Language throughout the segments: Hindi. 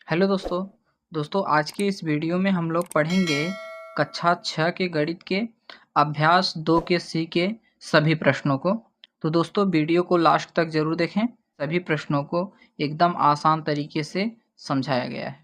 हेलो दोस्तों आज के इस वीडियो में हम लोग पढ़ेंगे कक्षा 6 के गणित के अभ्यास 2 के सी के सभी प्रश्नों को। तो दोस्तों वीडियो को लास्ट तक ज़रूर देखें। सभी प्रश्नों को एकदम आसान तरीके से समझाया गया है।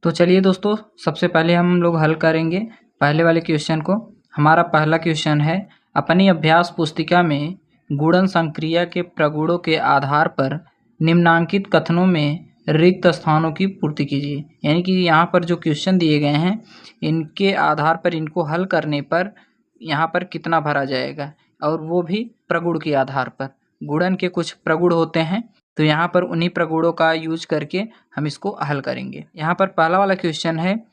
तो चलिए दोस्तों, सबसे पहले हम लोग हल करेंगे पहले वाले क्वेश्चन को। हमारा पहला क्वेश्चन है, अपनी अभ्यास पुस्तिका में गुणन संक्रिया के प्रगुणों के आधार पर निम्नांकित कथनों में रिक्त स्थानों की पूर्ति कीजिए। यानी कि यहाँ पर जो क्वेश्चन दिए गए हैं, इनके आधार पर इनको हल करने पर यहाँ पर कितना भरा जाएगा, और वो भी प्रगुण के आधार पर। गुणन के कुछ प्रगुण होते हैं, तो यहाँ पर उन्हीं प्रगुणों का यूज करके हम इसको हल करेंगे। यहाँ पर पहला वाला क्वेश्चन है,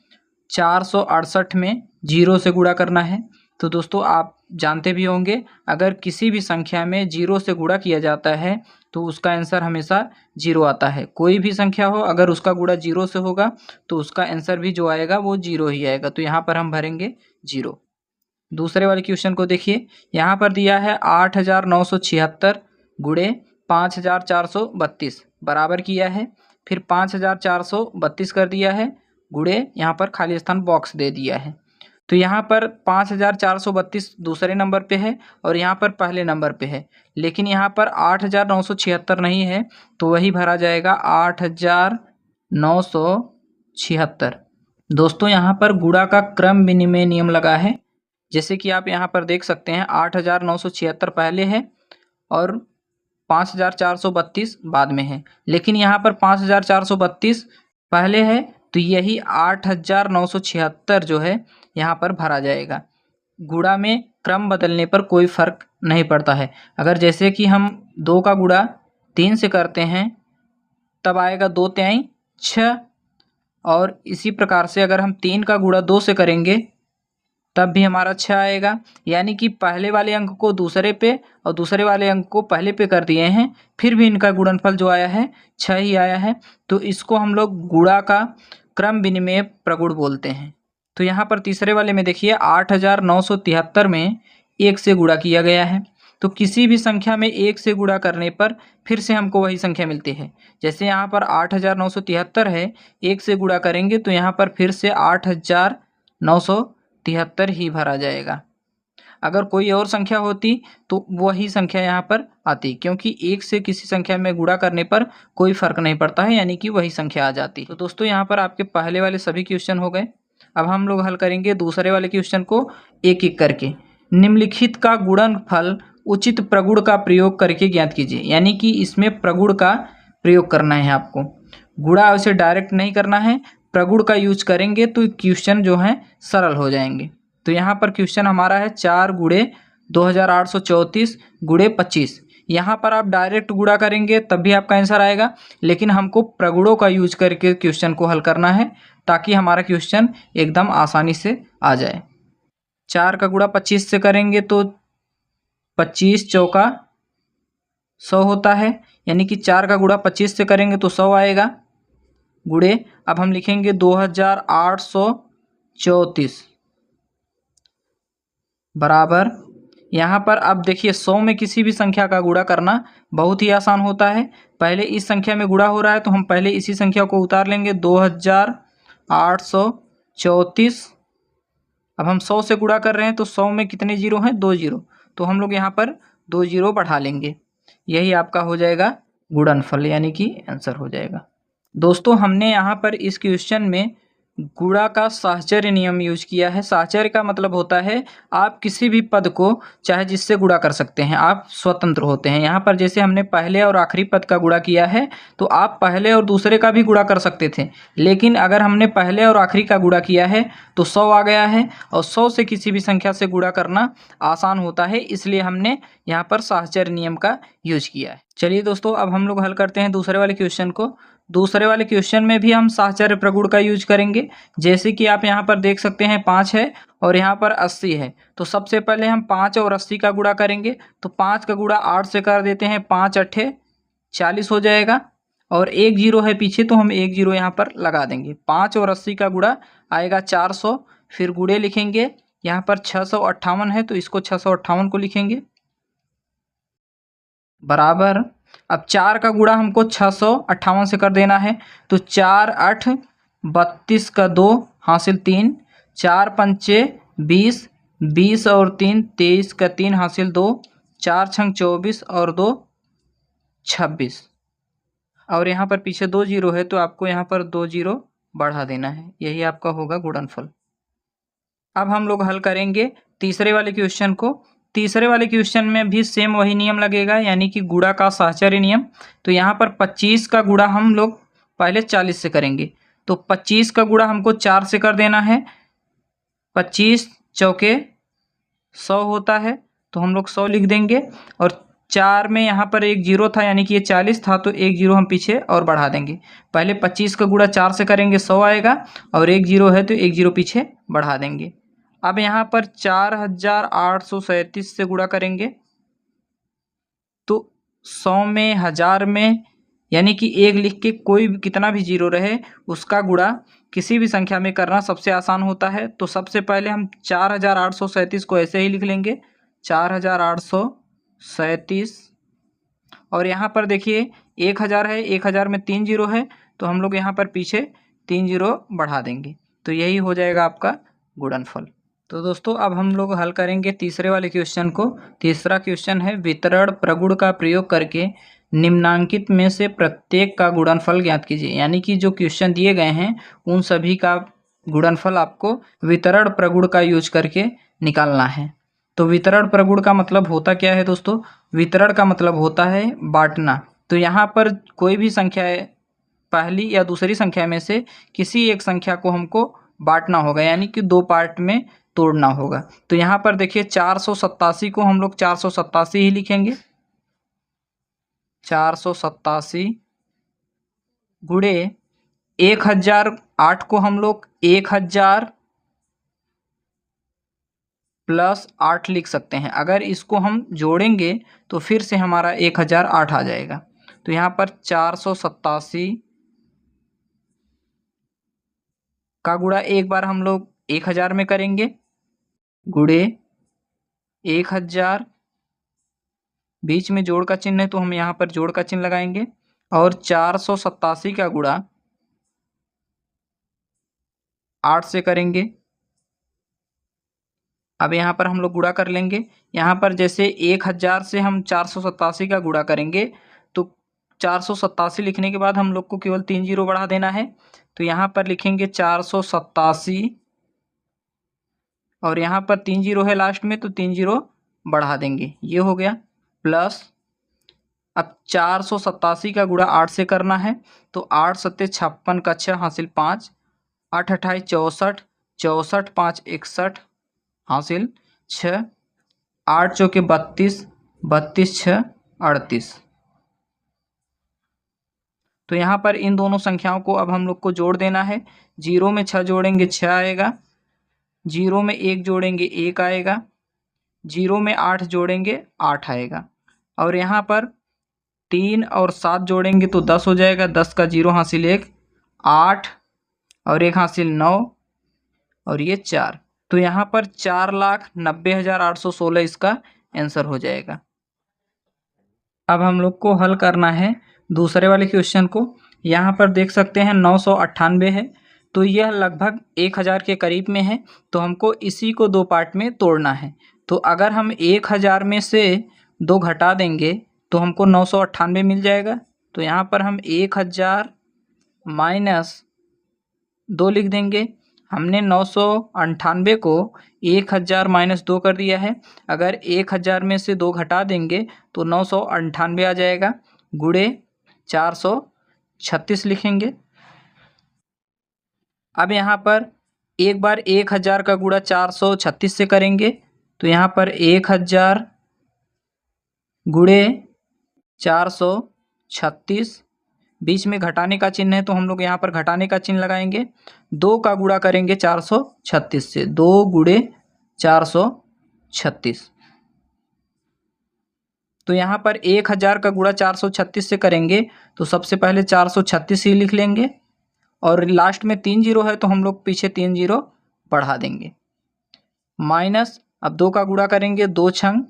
468 में 0 से गुणा करना है। तो दोस्तों आप जानते भी होंगे, अगर किसी भी संख्या में 0 से गुणा किया जाता है तो उसका आंसर हमेशा 0 आता है। कोई भी संख्या हो, अगर उसका गुणा 0 से होगा तो उसका आंसर भी जो आएगा वो 0 ही आएगा। तो यहाँ पर हम भरेंगे 0। दूसरे वाले क्वेश्चन को देखिए, यहाँ पर दिया है 8976 गुणे 5432 बराबर किया है। फिर 5432 कर दिया है गुणे, यहाँ पर खाली स्थान बॉक्स दे दिया है। तो यहाँ पर 5432 दूसरे नंबर पे है और यहाँ पर पहले नंबर पे है, लेकिन यहाँ पर 8976 नहीं है, तो वही भरा जाएगा 8976। दोस्तों यहाँ पर गुणा का क्रम विनिमय नियम लगा है। जैसे कि आप यहाँ पर देख सकते हैं, 8976 पहले है और 5432 बाद में है, लेकिन यहाँ पर 5432 पहले है, तो यही 8976 जो है यहाँ पर भरा जाएगा। गुणा में क्रम बदलने पर कोई फर्क नहीं पड़ता है। अगर जैसे कि हम 2 का गुणा 3 से करते हैं तब आएगा 2 तिहाई 6, और इसी प्रकार से अगर हम 3 का गुणा 2 से करेंगे तब भी हमारा 6 आएगा। यानी कि पहले वाले अंक को दूसरे पे और दूसरे वाले अंक को पहले पे कर दिए हैं, फिर भी इनका गुणनफल जो आया है 6 ही आया है। तो इसको हम लोग गुणा का क्रम विनिमय प्रगुण बोलते हैं। तो यहाँ पर तीसरे वाले में देखिए, 8973 में 1 से गुणा किया गया है। तो किसी भी संख्या में 1 से गुणा करने पर फिर से हमको वही संख्या मिलती है। जैसे यहाँ पर 8973 है, 1 से गुणा करेंगे तो यहाँ पर फिर से 8973 ही भरा जाएगा। अगर कोई और संख्या होती तो वही संख्या यहाँ पर आती, क्योंकि 1 से किसी संख्या में गुणा करने पर कोई फर्क नहीं पड़ता है, यानी कि वही संख्या आ जाती। तो दोस्तों यहाँ पर आपके पहले वाले सभी क्वेश्चन हो गए। अब हम लोग हल करेंगे दूसरे वाले क्वेश्चन को एक एक करके। निम्नलिखित का गुणनफल उचित प्रगुण का प्रयोग करके ज्ञात कीजिए। यानी कि इसमें प्रगुण का प्रयोग करना है आपको, गुणा उसे डायरेक्ट नहीं करना है, प्रगुण का यूज करेंगे तो क्वेश्चन जो है सरल हो जाएंगे। तो यहाँ पर क्वेश्चन हमारा है 4 गुणे 2834 गुणे 25। यहाँ पर आप डायरेक्ट गुणा करेंगे तब भी आपका आंसर आएगा, लेकिन हमको प्रगुणों का यूज करके क्वेश्चन को हल करना है ताकि हमारा क्वेश्चन एकदम आसानी से आ जाए। 4 का गुणा 25 से करेंगे तो 25 चौका 100 होता है, यानी कि 4 का गुणा 25 से करेंगे तो 100 आएगा गुणे। अब हम लिखेंगे 2834 बराबर, यहाँ पर अब देखिए 100 में किसी भी संख्या का गुणा करना बहुत ही आसान होता है। पहले इस संख्या में गुणा हो रहा है तो हम पहले इसी संख्या को उतार लेंगे, 2834। अब हम 100 से गुणा कर रहे हैं तो 100 में कितने जीरो हैं, 2 जीरो, तो हम लोग यहाँ पर 2 जीरो बढ़ा लेंगे। यही आपका हो जाएगा गुणनफल, यानी कि आंसर हो जाएगा। दोस्तों हमने यहाँ पर इस क्वेश्चन में गुणा का साहचर्य नियम यूज किया है। साहचर्य का मतलब होता है आप किसी भी पद को चाहे जिससे गुणा कर सकते हैं, आप स्वतंत्र होते हैं। यहाँ पर जैसे हमने पहले और आखिरी पद का गुणा किया है तो आप पहले और दूसरे का भी गुणा कर सकते थे, लेकिन अगर हमने पहले और आखिरी का गुणा किया है तो 100 आ गया है, और 100 से किसी भी संख्या से गुणा करना आसान होता है, इसलिए हमने यहाँ पर साहचर्य नियम का यूज किया है। चलिए दोस्तों, अब हम लोग हल करते हैं दूसरे वाले क्वेश्चन को। दूसरे वाले क्वेश्चन में भी हम साहचर्य प्रगुण का यूज करेंगे। जैसे कि आप यहाँ पर देख सकते हैं 5 है और यहाँ पर 80 है, तो सबसे पहले हम 5 और 80 का गुणा करेंगे। तो 5 का गुणा 8 से कर देते हैं, 5 अट्ठे 40 हो जाएगा, और 1 जीरो है पीछे तो हम 1 जीरो यहाँ पर लगा देंगे। 5 और 80 का गुणा आएगा 400, फिर गुणे लिखेंगे, यहाँ पर 658 है तो इसको 658 को लिखेंगे बराबर अब 4 का गुणा हमको 658 से कर देना है, तो 4 8 32 का 2 हासिल 3, 4 पंचे 20, 20 और 3 23 का 3 हासिल 2, 4 छंग 24 और 2 26, और यहाँ पर पीछे 2 जीरो है तो आपको यहाँ पर 2 जीरो बढ़ा देना है, यही आपका होगा गुणनफल। अब हम लोग हल करेंगे तीसरे वाले क्वेश्चन को। तीसरे वाले क्वेश्चन में भी सेम वही नियम लगेगा, यानी कि गुणा का साहचर्य नियम। तो यहाँ पर 25 का गुणा हम लोग पहले 40 से करेंगे, तो 25 का गुणा हमको 4 से कर देना है। 25 चौके 100 होता है, तो हम लोग 100 लिख देंगे, और 4 में यहाँ पर एक जीरो था, यानी कि ये 40 था, तो एक जीरो हम पीछे और बढ़ा देंगे। पहले 25 का गुणा 4 से करेंगे 100 आएगा, और एक जीरो है तो एक जीरो पीछे बढ़ा देंगे। अब यहाँ पर 4837 से गुणा करेंगे, तो 100 में 1000 में, यानी कि एक लिख के कोई भी कितना भी जीरो रहे उसका गुणा किसी भी संख्या में करना सबसे आसान होता है। तो सबसे पहले हम 4837 को ऐसे ही लिख लेंगे, 4837, और यहाँ पर देखिए 1000 है, 1000 में 3 जीरो है, तो हम लोग यहाँ पर पीछे 3 जीरो बढ़ा देंगे, तो यही हो जाएगा आपका गुणनफल। तो दोस्तों अब हम लोग हल करेंगे तीसरे वाले क्वेश्चन को। तीसरा क्वेश्चन है, वितरण प्रगुण का प्रयोग करके निम्नांकित में से प्रत्येक का गुणनफल ज्ञात कीजिए। यानी कि जो क्वेश्चन दिए गए हैं उन सभी का गुणनफल आपको वितरण प्रगुण का यूज करके निकालना है। तो वितरण प्रगुण का मतलब होता क्या है दोस्तों? वितरण का मतलब होता है बांटना। तो यहाँ पर कोई भी संख्या है, पहली या दूसरी संख्या में से किसी एक संख्या को हमको बांटना होगा, यानी कि 2 पार्ट में तोड़ना होगा। तो यहाँ पर देखिए 487 को हम लोग 487 ही लिखेंगे, 487 गुणे 1008 को हम लोग 1000 प्लस 8 लिख सकते हैं। अगर इसको हम जोड़ेंगे तो फिर से हमारा 1008 आ जाएगा। तो यहाँ पर 487 का गुणा एक बार हम लोग 1000 में करेंगे, गुणे 1000, बीच में जोड़ का चिन्ह है तो हम यहाँ पर जोड़ का चिन्ह लगाएंगे, और 487 का गुणा 8 से करेंगे। अब यहाँ पर हम लोग गुणा कर लेंगे। यहाँ पर जैसे 1000 से हम 487 का गुणा करेंगे, तो 487 लिखने के बाद हम लोग को केवल 3 जीरो बढ़ा देना है। तो यहाँ पर लिखेंगे 487, और यहाँ पर 3 जीरो है लास्ट में, तो 3 जीरो बढ़ा देंगे, ये हो गया। प्लस अब 487 का गुणा 8 से करना है, तो 8 सत्ते 56 का 6 हासिल 5, 8 अट्ठाईस 64, 64 5 61 हासिल 6, 8 चौके 32, 32 6 38। तो यहाँ पर इन दोनों संख्याओं को अब हम लोग को जोड़ देना है। 0 में 6 जोड़ेंगे 6 आएगा, 0 में 1 जोड़ेंगे 1 आएगा, 0 में 8 जोड़ेंगे 8 आएगा, और यहाँ पर 3 और 7 जोड़ेंगे तो 10 हो जाएगा। 10 का 0 हासिल 1, 8 और 1 हासिल 9, और ये 4। तो यहाँ पर 4,90,816 इसका आंसर हो जाएगा। अब हम लोग को हल करना है दूसरे वाले क्वेश्चन को। यहाँ पर देख सकते हैं 998 है, तो यह लगभग 1000 के करीब में है। तो हमको इसी को 2 पार्ट में तोड़ना है। तो अगर हम 1000 में से 2 घटा देंगे तो हमको 998 मिल जाएगा। तो यहाँ पर हम 1000 माइनस 2 लिख देंगे। हमने 998 को 1000 माइनस 2 कर दिया है। अगर 1000 में से 2 घटा देंगे तो 998 आ जाएगा, गुणे 436 लिखेंगे। अब यहाँ पर एक बार 1000 का गुणा 436 से करेंगे, तो यहाँ पर 1000 गुणे 436, बीच में घटाने का चिन्ह है तो हम लोग यहाँ पर घटाने का चिन्ह लगाएंगे। 2 का गुणा करेंगे 436 से, 2 गुणे 436। तो यहाँ पर 1000 का गुणा 436 से करेंगे तो सबसे पहले 436 ही लिख लेंगे, और लास्ट में 3 जीरो है तो हम लोग पीछे 3 जीरो बढ़ा देंगे। माइनस अब 2 का गुणा करेंगे, 2 छंग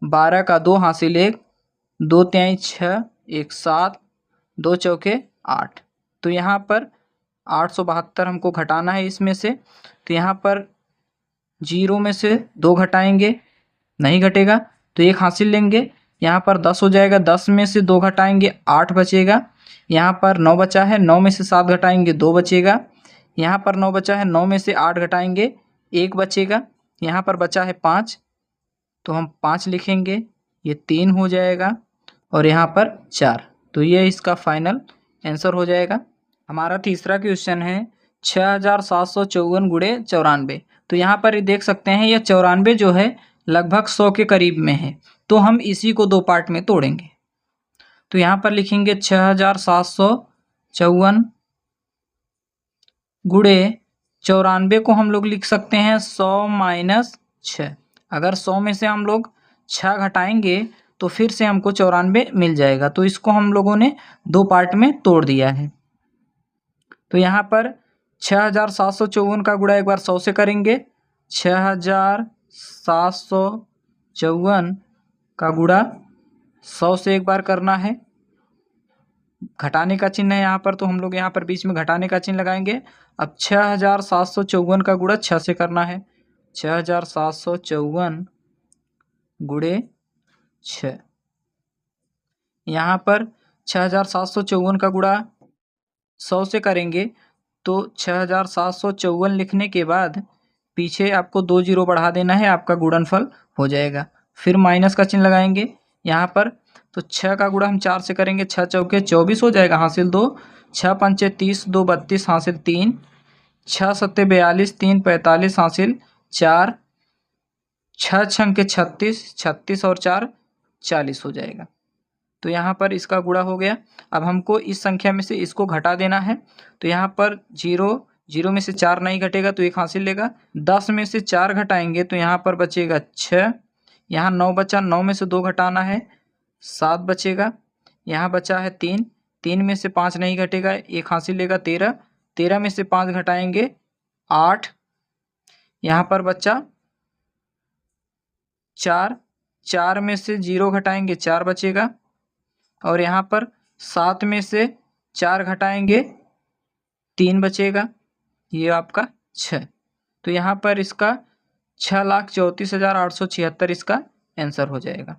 12 का 2 हासिल 1, 2 तिहाई 6, एक 7, 2 चौके 8। तो यहाँ पर 872 हमको घटाना है इसमें से। तो यहाँ पर 0 में से 2 घटाएंगे, नहीं घटेगा तो 1 हासिल लेंगे। यहाँ पर 10 हो जाएगा, 10 में से 2 घटाएंगे 8 बचेगा। यहाँ पर 9 बचा है, 9 में से 7 घटाएंगे 2 बचेगा। यहाँ पर 9 बचा है, 9 में से 8 घटाएंगे 1 बचेगा। यहाँ पर बचा है 5, तो हम 5 लिखेंगे, ये 3 हो जाएगा और यहाँ पर 4। तो ये इसका फाइनल आंसर हो जाएगा। हमारा तीसरा क्वेश्चन है 6754 गुणे 94। तो यहाँ पर देख सकते हैं यह 94 जो है लगभग 100 के करीब में है, तो हम इसी को 2 पार्ट में तोड़ेंगे। तो यहाँ पर लिखेंगे 6754 गुणे 94 को हम लोग लिख सकते हैं 100 माइनस 6। अगर 100 में से हम लोग 6 घटाएंगे तो फिर से हमको 94 मिल जाएगा। तो इसको हम लोगों ने 2 पार्ट में तोड़ दिया है। तो यहाँ पर 6754 का गुणा एक बार 100 से करेंगे, 6754 का गुणा 100 से एक बार करना है। घटाने का चिन्ह है यहाँ पर, तो हम लोग यहाँ पर बीच में घटाने का चिन्ह लगाएंगे। अब 6754 का गुणा 6 से करना है, 6754 गुणे 6। यहाँ पर 6754 का गुणा 100 से करेंगे तो 6754 लिखने के बाद पीछे आपको 2 जीरो बढ़ा देना है, आपका गुणनफल हो जाएगा। फिर माइनस का चिन्ह लगाएंगे यहाँ पर, तो 6 का गुणा हम 4 से करेंगे, 6 चौके 24 हो जाएगा, हासिल 2, 6 पंचे 30, 2 32, हासिल 3, 6 सत्ते 42, 3 45, हासिल 4, 6 छंके 36, 36 और 4 40 हो जाएगा। तो यहाँ पर इसका गुणा हो गया। अब हमको इस संख्या में से इसको घटा देना है। तो यहाँ पर 0 में से 4 नहीं घटेगा तो 1 हासिल लेगा। 10 में से 4 घटाएंगे तो यहाँ पर बचेगा 6। यहाँ 9 बचा, 9 में से 2 घटाना है, 7 बचेगा। यहाँ बचा है 3, 3 में से 5 नहीं घटेगा, 1 हासिल लेगा 13, 13 में से 5 घटाएंगे 8। यहाँ पर बचा 4, 4 में से 0 घटाएंगे 4 बचेगा। और यहाँ पर 7 में से 4 घटाएंगे 3 बचेगा, ये आपका 6। तो यहाँ पर इसका 6,34,876 इसका आंसर हो जाएगा।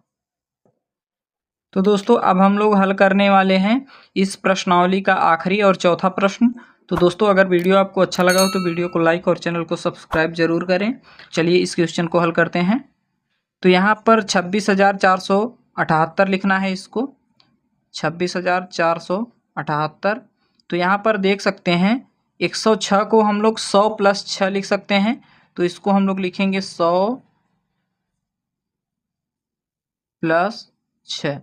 तो दोस्तों अब हम लोग हल करने वाले हैं इस प्रश्नावली का आखिरी और चौथा प्रश्न। तो दोस्तों अगर वीडियो आपको अच्छा लगा हो तो वीडियो को लाइक और चैनल को सब्सक्राइब जरूर करें। चलिए इस क्वेश्चन को हल करते हैं। तो यहाँ पर 26,478 लिखना है इसको, 26,478। तो यहाँ पर देख सकते हैं 106 को हम लोग 100 प्लस 6 लिख सकते हैं। तो इसको हम लोग लिखेंगे 100 प्लस 6,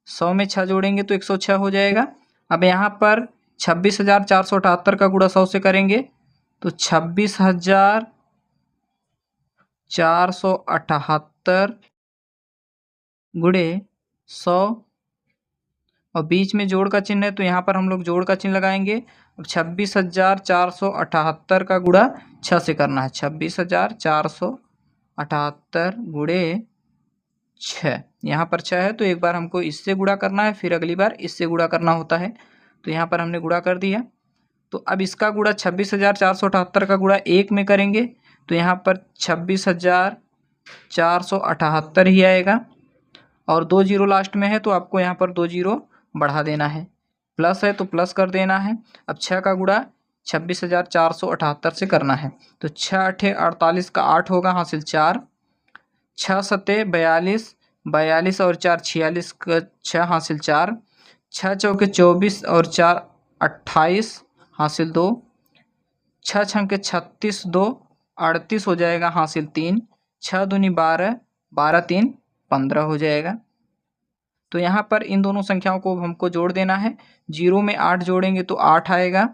100 में 6 जोड़ेंगे तो 106 हो जाएगा। अब यहाँ पर 26,478 का गुणा 100 से करेंगे तो 26,478 गुणे 100 और बीच में जोड़ का चिन्ह है तो यहाँ पर हम लोग जोड़ का चिन्ह लगाएंगे। अब 26,478 का गुणा 6 से करना है, 26,478 गुणे 6। यहाँ पर 6 है तो एक बार हमको इससे गुणा करना है, फिर अगली बार इससे गुणा करना होता है। तो यहाँ पर हमने गुणा कर दिया। तो अब इसका गुणा 26,478 का गुणा 1 में करेंगे तो यहाँ पर 26,478 ही आएगा। और 2 जीरो लास्ट में है तो आपको यहाँ पर 2 जीरो बढ़ा देना है, प्लस है तो प्लस कर देना है। अब 6 का गुणा 26,478 से करना है तो 6 8 48 का 8 होगा, हासिल 4, 6 सत्ते 42, 42 और 4 46 का 6, हासिल 4, 6 चौके 24 और 4 28, हासिल 2, 6 छंके 36, 2 38 हो जाएगा, हासिल 3, 6 दूनी 12, 12 3 15 हो जाएगा। तो यहाँ पर इन दोनों संख्याओं को हमको जोड़ देना है। 0 में 8 जोड़ेंगे तो 8 आएगा,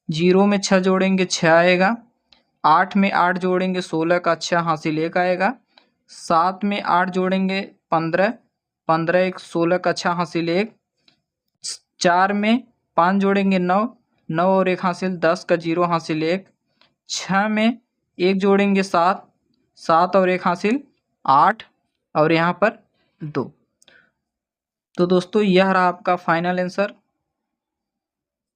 0 में 6 जोड़ेंगे 6 आएगा, 8 में 8 जोड़ेंगे 16 का 6, हासिल 1 आएगा, 7 में 8 जोड़ेंगे 15, 15 1 16 का 6, हासिल 1, 4 में 5 जोड़ेंगे 9, 9 और 1 हासिल 10 का 0, हासिल 1, 6 में 1 जोड़ेंगे 7, 7 और 1 हासिल 8 और यहाँ पर 2। तो दोस्तों यह रहा आपका फाइनल आंसर।